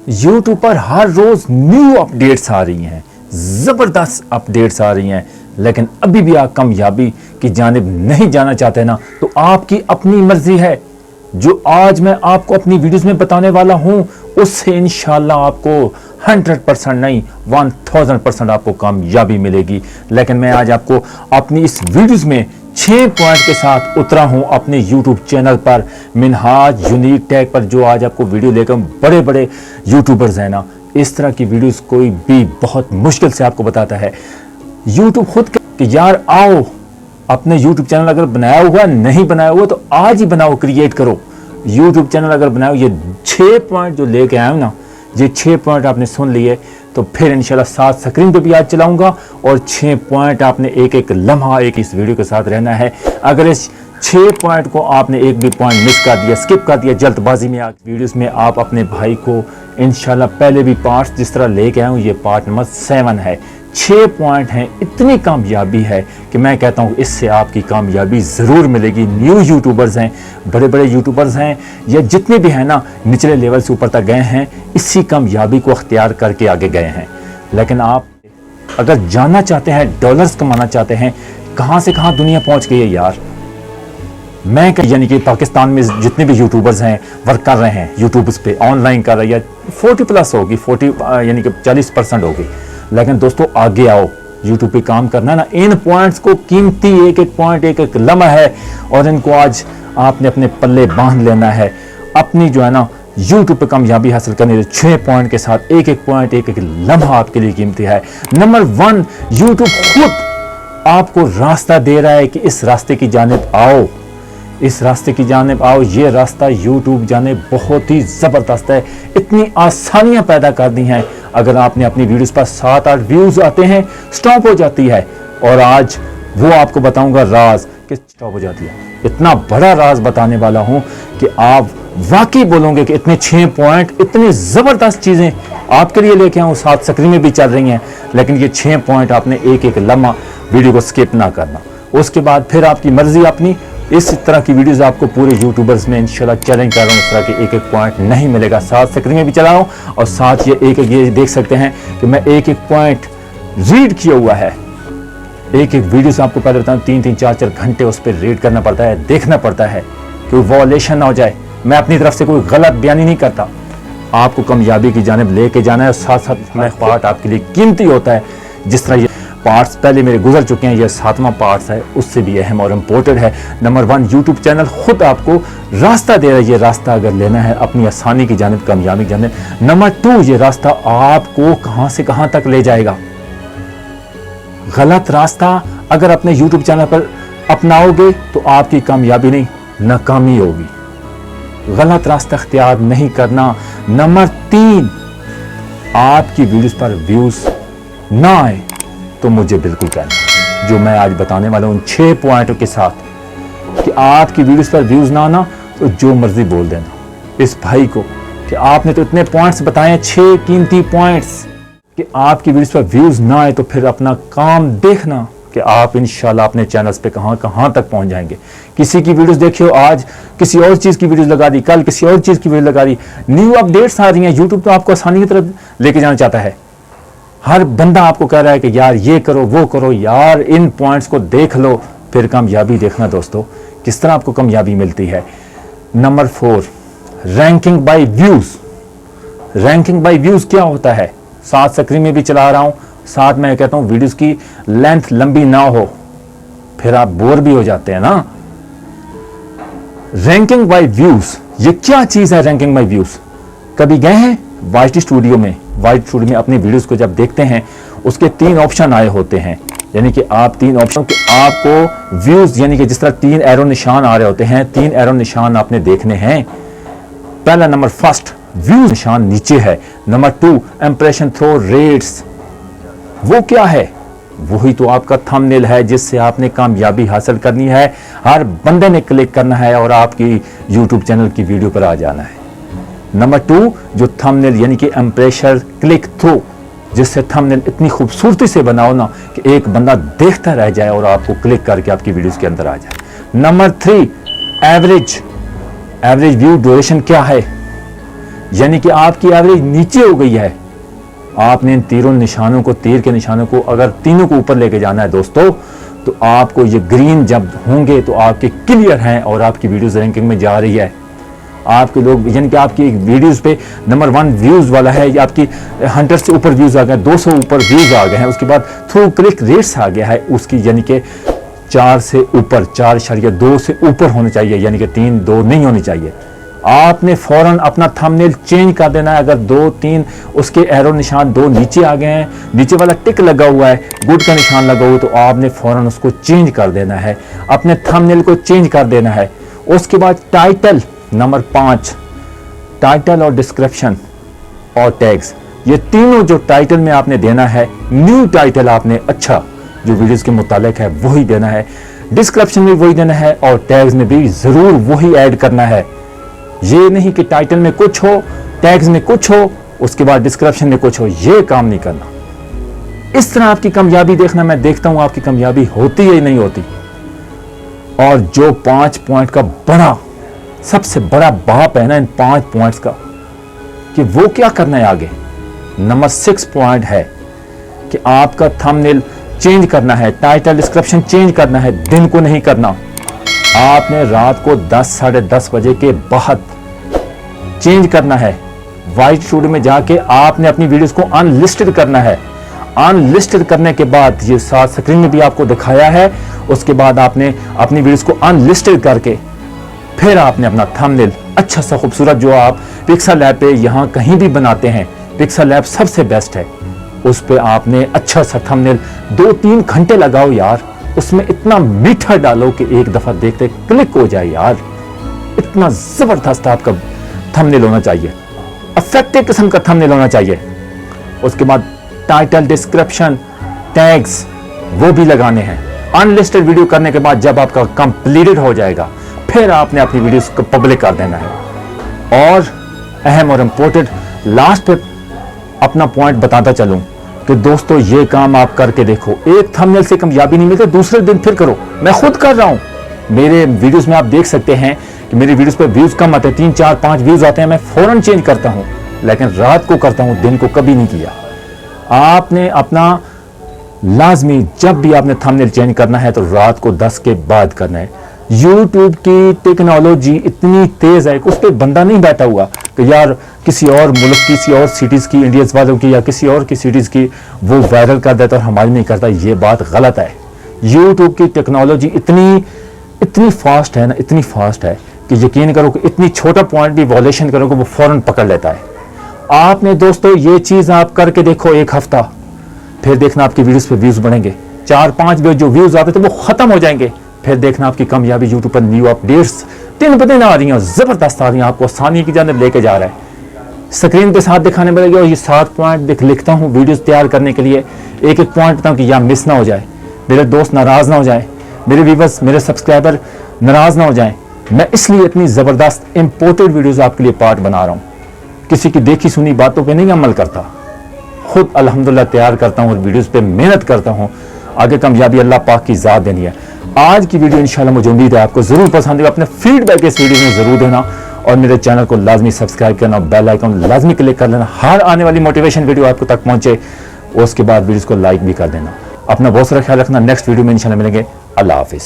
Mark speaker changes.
Speaker 1: YouTube पर हर रोज new updates आ रही हैं, जबरदस्त अपडेट्स आ रही हैं, लेकिन अभी भी आप कामयाबी की जानिब नहीं जाना चाहते ना, तो आपकी अपनी मर्जी है। जो आज मैं आपको अपनी वीडियोस में बताने वाला हूं, उससे इंशाल्लाह आपको 100% नहीं 1000% आपको कामयाबी मिलेगी। लेकिन मैं आज आपको अपनी इस वीडियोस में 6 पॉइंट के साथ उतरा हूं अपने यूट्यूब चैनल पर, मिनहाज यूनिक टेक पर, जो आज आपको वीडियो लेकर बड़े बड़े यूट्यूबर्स हैं ना, इस तरह की वीडियोस कोई भी बहुत मुश्किल से आपको बताता है। यूट्यूब खुद कि यार आओ, अपने यूट्यूब चैनल अगर बनाया हुआ नहीं बनाया हुआ तो आज ही बनाओ, क्रिएट करो यूट्यूब चैनल अगर बनाओ। ये 6 पॉइंट जो लेके आया हूं ना, ये 6 पॉइंट आपने सुन लिए तो फिर इंशाल्लाह 7 स्क्रीन पे भी आज चलाऊंगा, और 6 पॉइंट आपने एक एक लम्हा एक इस वीडियो के साथ रहना है। अगर इस 6 पॉइंट को आपने एक भी पॉइंट मिस कर दिया, स्किप कर दिया जल्दबाजी में, आज वीडियोस में आप अपने भाई को इंशाल्लाह पहले भी पार्ट्स जिस तरह लेके आया हूँ, ये पार्ट नंबर 7 है। 6 पॉइंट हैं, इतनी कामयाबी है कि मैं कहता हूँ इससे आपकी कामयाबी ज़रूर मिलेगी। न्यू यूट्यूबर्स हैं, बड़े बड़े यूट्यूबर्स हैं, या जितने भी हैं ना, निचले लेवल से ऊपर तक गए हैं, इसी कामयाबी को अख्तियार करके आगे गए हैं। लेकिन आप अगर जानना चाहते हैं, डॉलर्स कमाना चाहते हैं, कहाँ से कहाँ दुनिया पहुँच गई है यार। मैं यानी कि पाकिस्तान में जितने भी यूट्यूबर्स हैं, वर्क कर रहे हैं यूट्यूब पे, ऑनलाइन कर रहे हैं, 40+ होगी, 40 यानी कि 40% होगी। लेकिन दोस्तों आगे आओ, यूट्यूब पे काम करना है ना, इन पॉइंट्स को कीमती एक एक पॉइंट एक एक लम्हा है, और इनको आज आपने अपने पल्ले बांध लेना है। अपनी जो है ना यूट्यूब पे कामयाबी हासिल करने के 6 पॉइंट के साथ एक एक पॉइंट एक एक लम्हा आपके लिए कीमती है। नंबर 1, यूट्यूब खुद आपको रास्ता दे रहा है कि इस रास्ते की जानिब आओ, इस रास्ते की जानिब आओ। ये रास्ता यूट्यूब जाने बहुत ही ज़बरदस्त है, इतनी आसानियां पैदा कर दी हैं। अगर आपने अपनी वीडियोस पर 7-8 व्यूज आते हैं, स्टॉप हो जाती है, और आज वो आपको बताऊंगा राज कि स्टॉप हो जाती है। इतना बड़ा राज बताने वाला हूं कि आप वाकई बोलोगे कि इतने 6 पॉइंट, इतनी ज़बरदस्त चीज़ें आपके लिए लेके आऊँ, 7 स्क्रीन में भी चल रही हैं, लेकिन ये 6 पॉइंट आपने एक एक लम्हा वीडियो को स्किप ना करना। उसके बाद फिर आपकी मर्जी अपनी। इस तरह की वीडियोस आपको पूरे यूट्यूबर्स में इंशाल्लाह चैलेंज कर रहा हूँ, इस तरह के एक एक पॉइंट नहीं मिलेगा। 7 स्क्रीन में भी चला रहा हूँ, और साथ ये एक एक ये देख सकते हैं कि मैं एक एक पॉइंट रीड किया हुआ है। एक एक वीडियो से आपको पहले बताऊँ 3-3, 4-4 घंटे उस पर रीड करना पड़ता है, देखना पड़ता है कि वॉलेशन ना हो जाए। मैं अपनी तरफ से कोई गलत बयानी नहीं करता, आपको कामयाबी की जानिब लेके जाना है, और साथ साथ में पार्ट आपके लिए कीमती होता है। जिस तरह ये पार्ट्स पहले मेरे गुजर चुके हैं, ये 7वां पार्ट्स है, उससे भी अहम और इम्पोर्टेंट है। नंबर 1, यूट्यूब चैनल खुद आपको रास्ता दे रहा है। ये रास्ता अगर लेना है अपनी आसानी की जानिब, कामयाबी की जानिब। नंबर 2, ये रास्ता आपको कहां से कहां तक ले जाएगा। गलत रास्ता अगर अपने यूट्यूब चैनल पर अपनाओगे तो आपकी कामयाबी नहीं, नाकामी होगी। गलत रास्ता अख्तियार नहीं करना। नंबर 3, आपकी वीडियोस पर व्यूज ना आए तो मुझे बिल्कुल कहना, जो मैं आज बताने वाला हूं 6 पॉइंटों के साथ, कि आपकी वीडियोस पर व्यूज ना आना तो जो मर्जी बोल देना इस भाई को कि आपने तो इतने पॉइंट्स बताए, 6 कीमती पॉइंट्स, कि आपकी वीडियोस पर व्यूज ना आए तो फिर अपना काम देखना कि आप इंशाल्लाह अपने चैनल्स पे कहां कहां तक पहुंच जाएंगे। किसी की वीडियोस देखियो, आज किसी और चीज की वीडियोस लगा दी, कल किसी और चीज की वीडियो लगा दी, न्यू अपडेट्स आ रही हैं। यूट्यूब तो आपको आसानी की तरफ लेके जाना चाहता है। हर बंदा आपको कह रहा है कि यार ये करो वो करो, यार इन पॉइंट्स को देख लो, फिर कामयाबी देखना दोस्तों किस तरह आपको कामयाबी मिलती है। Number 4, ranking bye views. Ranking bye views क्या होता है? 7 स्क्रीन में भी चला रहा हूं, साथ में कहता हूं वीडियोस की लेंथ लंबी ना हो, फिर आप बोर भी हो जाते हैं ना। रैंकिंग बाय व्यूज, ये क्या चीज है रैंकिंग बाय व्यूज? कभी गए हैं वाइट स्टूडियो में? वाइट स्टूडियो में अपनी वीडियोस को जब देखते हैं, उसके 3 ऑप्शन आए होते हैं, यानी कि आप 3 ऑप्शन कि आपको व्यूज, यानी कि जिस तरह 3 एरो निशान आ रहे होते हैं, 3 एरो निशान आपने देखने हैं। पहला नंबर 1 व्यूज निशान नीचे है। Number 2, impression through rates. वो क्या है? वही तो आपका थंबनेल है, जिससे आपने कामयाबी हासिल करनी है। हर बंदे ने क्लिक करना है और आपकी यूट्यूब चैनल की वीडियो पर आ जाना है। नंबर 2, जो थंबनेल यानी कि इंप्रेशन क्लिक थ्रू, जिससे थंबनेल इतनी खूबसूरती से बनाओ ना कि एक बंदा देखता रह जाए और आपको क्लिक करके आपकी वीडियोस के अंदर आ जाए। Number 3, average. Average view duration क्या है? यानी कि आपकी एवरेज नीचे हो गई है। आपने इन तीरों निशानों को, तीर के निशानों को अगर तीनों को ऊपर लेके जाना है दोस्तों, तो आपको ये ग्रीन जब होंगे तो आपके क्लियर हैं और आपकी वीडियोस रैंकिंग में जा रही है। आपके लोग, यानी कि आपकी वीडियोस पे नंबर 1 व्यूज वाला है, या आपकी 100 से ऊपर व्यूज आ गए, 200 ऊपर व्यूज आ गए हैं, उसके बाद थ्रू क्लिक रेट्स आ गया है उसकी, यानी कि 4 से ऊपर, 4.2 से ऊपर होने चाहिए, यानी कि 3-2 नहीं होनी चाहिए। आपने फौरन अपना थंबनेल चेंज कर देना है। अगर 2-3 उसके एरो निशान 2 नीचे आ गए हैं, नीचे वाला टिक लगा हुआ है, गुड का निशान लगा हुआ है, तो आपने फौरन उसको चेंज कर देना है, अपने थंबनेल को चेंज कर देना है। उसके बाद टाइटल नंबर 5, टाइटल और डिस्क्रिप्शन और टैग्स, ये तीनों जो टाइटल में आपने देना है, न्यू टाइटल आपने अच्छा जो वीडियोस के मुतालिक है वही देना है, डिस्क्रिप्शन में वही देना है, और टैग्स में भी जरूर वही ऐड करना है। ये नहीं कि टाइटल में कुछ हो, टैग्स में कुछ हो, उसके बाद डिस्क्रिप्शन में कुछ हो, ये काम नहीं करना। इस तरह आपकी कामयाबी देखना, मैं देखता हूं आपकी कामयाबी होती है या नहीं होती। और जो 5 पॉइंट का बड़ा, सबसे बड़ा बाप है ना इन 5 पॉइंट्स का, कि वो क्या करना है आगे। नंबर 6 पॉइंट है कि आपका थंबनेल चेंज करना है, टाइटल डिस्क्रिप्शन चेंज करना है, दिन को नहीं करना। आपने रात को 10-10:30 बजे के बाद चेंज करना है। वाइट स्टूडियो में जाके आपने अपनी वीडियोस को अनलिस्टेड करना है। अनलिस्टेड करने के बाद, ये साथ स्क्रीन में भी आपको दिखाया है, उसके बाद आपने अपनी वीडियोस को अनलिस्टेड करके फिर आपने अपना थंबनेल अच्छा सा खूबसूरत, जो आप पिक्सल लैब पे यहाँ कहीं भी बनाते हैं, पिक्सल लैब सबसे बेस्ट है, उस पे आपने अच्छा सा थंबनेल 2-3 घंटे लगाओ यार, उसमें इतना मीठा डालो कि एक दफा देखते क्लिक हो जाए यार। इतना जबरदस्त आपका थंबनेल होना चाहिए, इफेक्टिव किस्म का थंबनेल होना चाहिए। उसके बाद टाइटल, डिस्क्रिप्शन, टैग्स वो भी लगाने हैं। अनलिस्टेड वीडियो करने के बाद जब आपका कंप्लीटेड हो जाएगा, फिर आपने अपनी वीडियोस को पब्लिक कर देना है। और अहम और इम्पोर्टेंट लास्ट पे अपना पॉइंट बताता चलूं कि दोस्तों ये काम आप करके देखो। एक थंबनेल से कामयाबी नहीं मिलती, दूसरे दिन फिर करो। मैं खुद कर रहा हूं। मेरे वीडियोस में आप देख सकते हैं कि मेरी वीडियोस पे व्यूज कम आते हैं, 3-4-5 व्यूज आते हैं, मैं फौरन चेंज करता हूं, लेकिन रात को करता हूं, दिन को कभी नहीं किया। आपने अपना लाजमी, जब भी आपने थंबनेल चेंज करना है तो रात को 10 के बाद करना है। यूट्यूब की टेक्नोलॉजी इतनी तेज है कि उस पर बंदा नहीं बैठा हुआ कि यार किसी और मुल्क, किसी और सिटीज की, इंडियंस वालों की या किसी और की सिटीज की वो वायरल कर देता और हमारी नहीं करता। ये बात गलत है। यूट्यूब की टेक्नोलॉजी इतनी फास्ट है ना, इतनी फास्ट है कि यकीन करो कि इतनी छोटा पॉइंट भी वॉल्यूशन करो कि वो फौरन पकड़ लेता है। आपने दोस्तों ये चीज आप करके देखो एक हफ्ता, फिर देखना आपकी वीडियोस पे व्यूज बढ़ेंगे। 4-5 जो व्यूज आते थे वो खत्म हो जाएंगे, फिर देखना आपकी कामयाबी यूट्यूब पर न्यू अपडेट्स दिन ब दिन आ रही हैं, जबरदस्त आ रही हैं, आपको आसानी की जानिब लेके जा रहा है। स्क्रीन पे साथ दिखाने मिलेगा, और ये 7 पॉइंट लिखता हूँ वीडियोस तैयार करने के लिए। एक एक पॉइंट बताऊँ कि यहाँ मिस ना हो जाए, मेरे दोस्त नाराज ना हो जाए, मेरे व्यूवर्स, मेरे सब्सक्राइबर नाराज ना हो जाए। मैं इसलिए इतनी जबरदस्त इंपोर्टेड वीडियोस आपके लिए पार्ट बना रहा हूँ। किसी की देखी सुनी बातों पे नहीं अमल करता, खुद अल्हम्दुलिल्लाह तैयार करता हूँ और वीडियोस पे मेहनत करता हूँ। आगे कामयाबी अल्लाह पाक की ज़ात देनी है। आज की वीडियो इंशाल्लाह मुझे उम्मीद है आपको जरूर पसंद है। अपने फीडबैक इस वीडियो में जरूर देना, और मेरे चैनल को लाजमी सब्सक्राइब करना, बेल आइकन लाजमी क्लिक कर लेना, हर आने वाली मोटिवेशन वीडियो आपको तक पहुंचे। उसके बाद वीडियोस को लाइक भी कर देना। अपना बहुत सारा ख्याल रखना। नेक्स्ट वीडियो में इंशाल्लाह मिलेंगे। अल्लाह हाफिज।